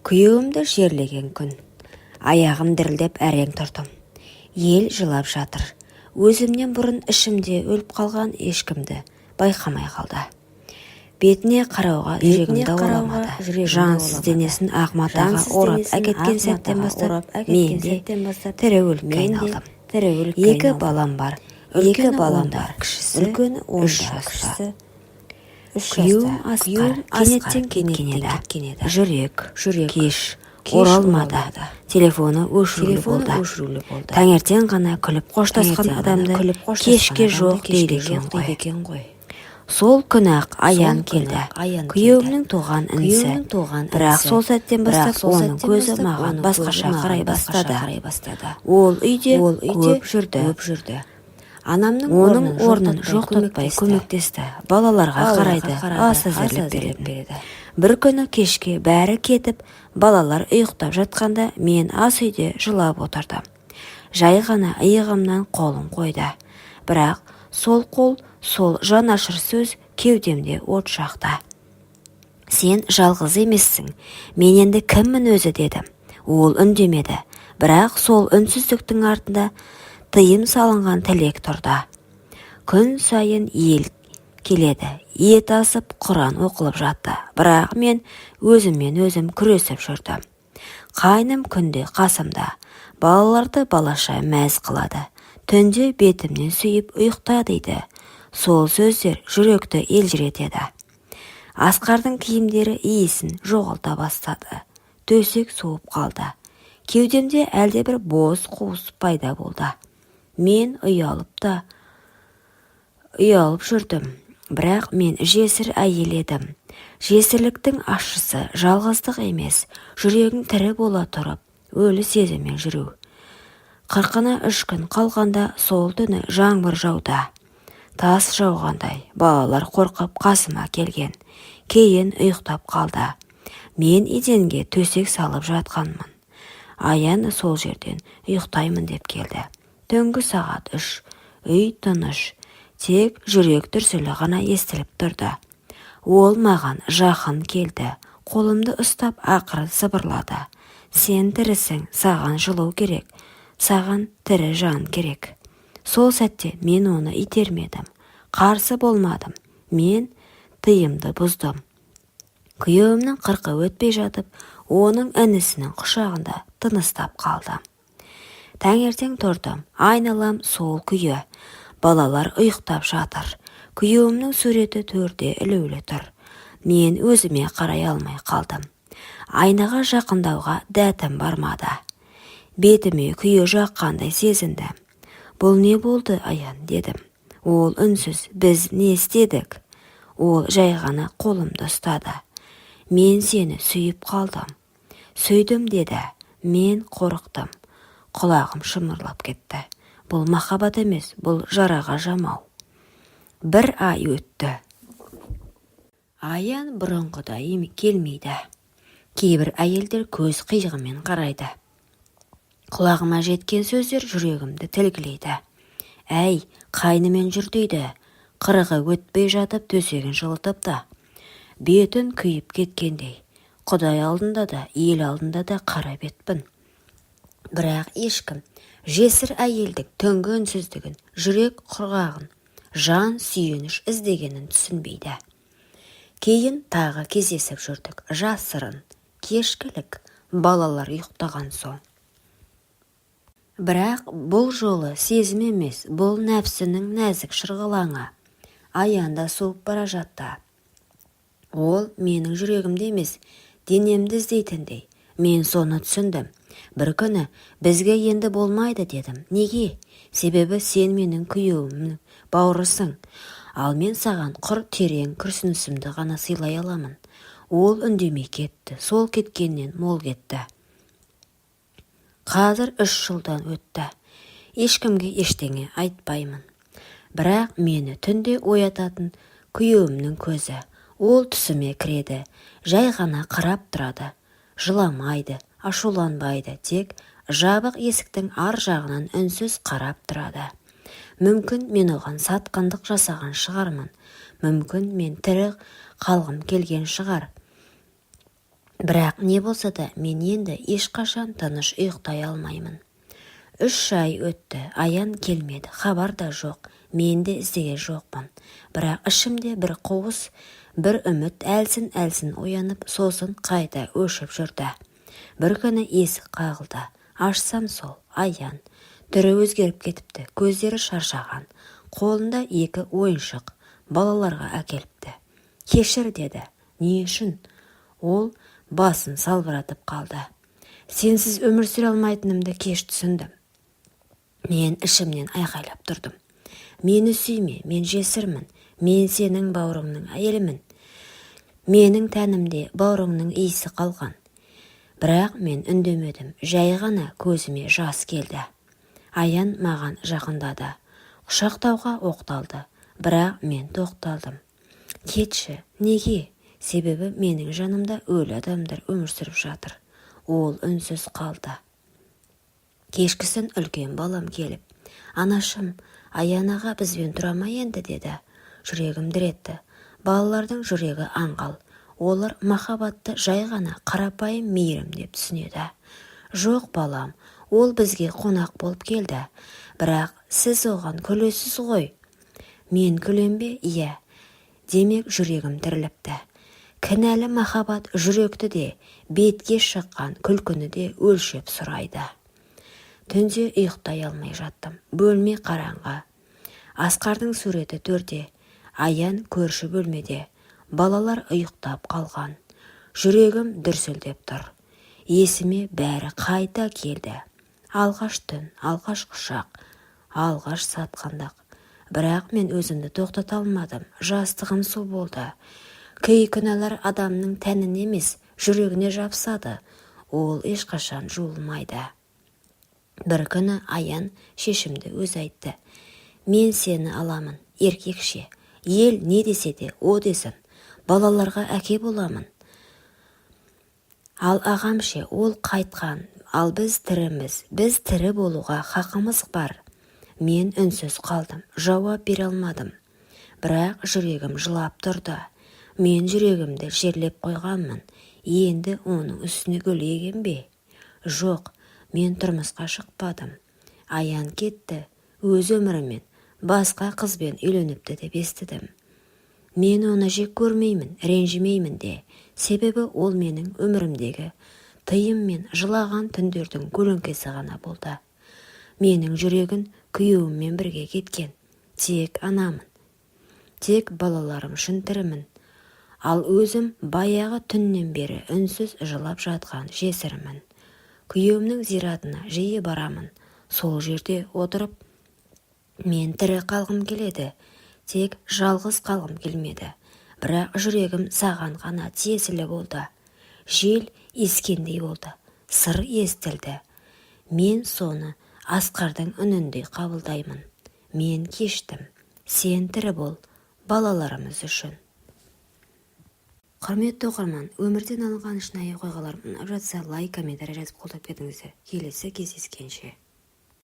Күйеуімді жерлеген күн. Аяғым дірілдеп әрең тұрдым. Ел жылап жатыр. Өзімнен бұрын ішімде өліп қалған ешкімді байқамай қалды. Бетіне қарауға жүрегім дауаламады. Жансыз денесін ақ матаға орап әкеткен сәттен бастап мен де тірі өлікке айналдым. Екі балам бар. Екі балам бар. Үлкені 10 жаста. Күйеуім асқар. Кенеттен кеткен еді. Жүрек кеш оралмады. Телефоны өшірулі болды. Таңертең ғана күліп қоштасқан адамды кешке жоқ дейді екен ғой. Сол күні-ақ Аян келді. Күйеуімнің туған інісі. Бірақ сол сәттен бастап оның көзі маған басқаша қарай бастады. Ол үйде көп жүрді. Анамның оның орнын жоқтатпай көмектесті. Балаларға қарайды, ас әзірлеп береді. Бір күні кешке бәрі кетіп, балалар ұйықтап жатқанда мен ас үйде жылап отырдым. Жай ғана иығымнан қолын қойды. Бірақ сол қол, сол жанашыр сөз кеудемде от жақты. Сен жалғыз емессің, мен енді кіммін өзі дедім. Ол үндемеді, бірақ сол үнсіздіктің артында тыйым салынған тілек тұрды. Күн сайын ел келеді, ет асып Құран оқылып жатты. Бірақ мен өзім күресіп жүрдім. Қайным күнде қасымда, балаларды балаша мәз қылады. Түнде бетімнен сүйіп ұйықта дейді. Сол сөздер жүректі елжіретеді. Асқардың киімдері иісін жоғалта бастады. Төсек суып қалды. Кеудемде әлде бір бос қуыс пайда болды. Мен ұялып жүрдім. Бірақ мен жесір әйел едім. Жесірліктің ащысы жалғыздық емес, жүрегің тірі бола тұрып, өлі сезіммен жүру. 43 күн қалғанда сол түні жаңбыр жауда. Тас жауғандай, балалар қорқып қасыма келген. Кейін ұйықтап қалды. Мен еденге төсек салып жатқанмын. Аян сол жерден ұйықтаймын деп келді. Түнгі сағат 3, үй тыныш, тек жүрек дүрсілі ғана естіліп тұрды. Ол маған жақын келді, қолымды ұстап ақыры сыбырлады. Сен тірісің, саған жылу керек, саған тірі жан керек. Сол сәтте мен оны итермедім, қарсы болмадым, мен тыйымды бұздым. Күйеуімнің 40 өтпей жатып, оның інісінің құшағында тыныстап қалдым. Таңертең тұрдым, айналам сол күйі. Балалар ұйықтап жатыр. Күйеуімнің суреті төрде ілулі тұр. Мен өзіме қарай алмай қалдым. Айнаға жақындауға дәтім бармады. Бетіме күйе жаққандай сезіндім. Бұл не болды, Аян, дедім. Ол үнсіз, біз не істедік? Ол жай ғана қолымды ұстады. Мен сені сүйіп қалдым. Сүйдім деді. Мен қорықтым. Құлағым шымырлап кетті. Бұл махаббат емес, бұл жараға жамау. 1 ай өтті. Аян бұрынғыдай келмейді. Кейбір әйелдер көз қиығымен қарайды. Құлағыма жеткен сөздер жүрегімді тілгілейді. Әй, қайнымен жүр дейді. 40 өтпей жатып төсегін жылытып та. Бетін күйіп кеткендей. Құдай алдында да, ел алдында да қара бетпін. Бірақ ешкім жесір әйелдік түнгі үнсіздігін, жүрек құрғағын, жан сүйеніш іздегенін түсінбейді. Кейін тағы кездесіп жүрдік, жасырын, кешкілік, балалар ұйықтаған соң. Бірақ бұл жолы сезім емес, бұл нәпсінің нәзік шырғалаңы. Аян да суып бара жатты. Ол менің жүрегімде емес, денемді іздейтіндей. Мен соны түсіндім. Бір күні бізге енді болмайды дедім. Неге? Себебі сен менің күйеуімнің бауырысың. Ал мен саған құр терең күрсінісімді ғана сыйлай аламын. Ол үндемей кетті. Сол кеткеннен мол кетті. Қазір 3 жылдан өтті. Ешкімге ештеңе айтпаймын. Бірақ мені түнде оятатын күйеуімнің көзі. Ол түсіме кіреді. Жай ғана қарап тұрады. Жыламайды, ашуланбайды, тек жабық есіктің ар жағынан үнсіз қарап тұрады. Мүмкін мен оған сатқындық жасаған шығармын. Мүмкін мен тірі қалғым келген шығар. Бірақ не болса да мен енді ешқашан тыныш ұйықтай алмаймын. 3 ай өтті, Аян келмеді, хабар да жоқ, мен де іздеген жоқпын. Бірақ ішімде бір қуыс, бір үміт әлсін оянып, сосын қайта өшіп жүрді. Бір күні есік қағылды. Ашсам сол, Аян. Түрі өзгеріп кетіпті, көздері шаршаған. Қолында 2 ойыншық, балаларға әкеліпті. Кешір деді. Не үшін? Ол басын салбыратып қалды. Сенсіз өмір сүре алмайтынымды кеш түсіндім. Мен ішімнен айқайлап тұрдым. Мені сүйме, мен жесірмін. Мен сенің бауырыңның әйелімін. Менің тәнімде бауырыңның иісі қалған. Бірақ мен үндемедім. Жай ғана көзіме жас келді. Аян маған жақындады. Құшақтауға оқталды. Бірақ мен тоқталдым. Кетші, неге? Себебі менің жанымда өлі адамдар өмір сүріп жатыр. Ол үнсіз қалды. Кешкісін үлкен балам келіп, анашым, Аян аға бізбен тұра ма енді деді. Жүрегім діретті. Балалардың жүрегі аңғал. Олар махаббатты жай ғана қарапайым мейірім деп түсінеді. Жоқ балам, ол бізге қонақ болып келді. Бірақ сіз оған күлесіз ғой. Мен күлем бе? Иә. Демек жүрегім тіріліпті. Кінәлі махаббат жүректі де, бетке шыққан күлкіні де өлшеп сұрайды. Түнде ұйықтай алмай жаттым. Бөлме қараңғы. Асқардың суреті төрде. Аян көрші бөлмеде. Балалар ұйықтап қалған. Жүрегім дүрсілдеп тұр. Есіме бәрі қайта келді. Алғаш түн, алғаш құшақ, алғаш сатқандық. Бірақ мен өзімді тоқтата алмадым. Жастығым су болды. Кей күнәлар адамның тәнін емес, жүрегіне жапсады. Ол ешқашан жуылмайды. Бір күні Аян шешімді өз айтты. Мен сені аламын, еркекше. Ел не десе де о десін. Балаларға әке боламын. Ал ағамше, ол қайтқан. Ал біз тіріміз. Біз тірі болуға хақымыз бар. Мен үнсіз қалдым. Жауап бере алмадым. Бірақ жүрегім жылап тұрды. Мен жүрегімді жерлеп қойғанмын. Енді оның үстіне гүл егем бе? Жоқ, мен тұрмысқа шықпадым. Аян кетті. Өз өмірімен басқа қызбен үйленіпті деп естідім. Мен оны жек көрмеймін, ренжімеймін де. Себебі ол менің өмірімдегі тыйым мен жылаған түндердің көлеңкесі ғана болды. Менің жүрегін күйеуіммен бірге кеткен. Тек анамын. Тек балаларым үшін тірімін. Ал өзім баяғы түннен бері үнсіз жылап жатқан жесірмін. Күйеуімнің зиратына жиі барамын. Сол жерде отырып, мен тірі қалғым келеді. Тек жалғыз қалғым келмеді. Бірақ жүрегім саған ғана тиесілі болды. Жел ескендей болды. Сыр естілді. Мен соны Асқардың үніндей қабылдаймын. Мен кештім. Сен тірі бол, балаларымыз үшін. Құрметті оқырман, өмірден алынған шынайы оқиғалар ұнап жатса, лайк, комментарий жазып қолдап кетіңіздер. Келесі кездескенше.